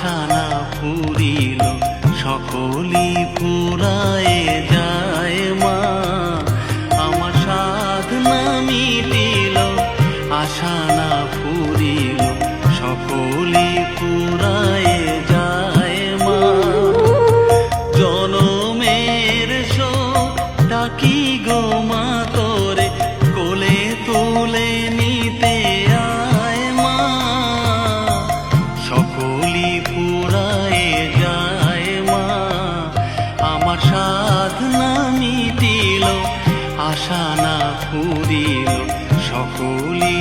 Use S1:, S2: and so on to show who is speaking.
S1: আশা না ফুরিল সকলি ফুরায়ে যায় মা। আমার সাধ না মিটিল আশা না ফুরিল সকলি ফুরায়ে যায় মা। জনমের শোক ডাকি গো মা তোরে কোলে তুলে নিতে আয় মা। সকলি ফুরায়ে যায় মা। আমার সাধ না মিটিল আশা না ফুরিল সকলি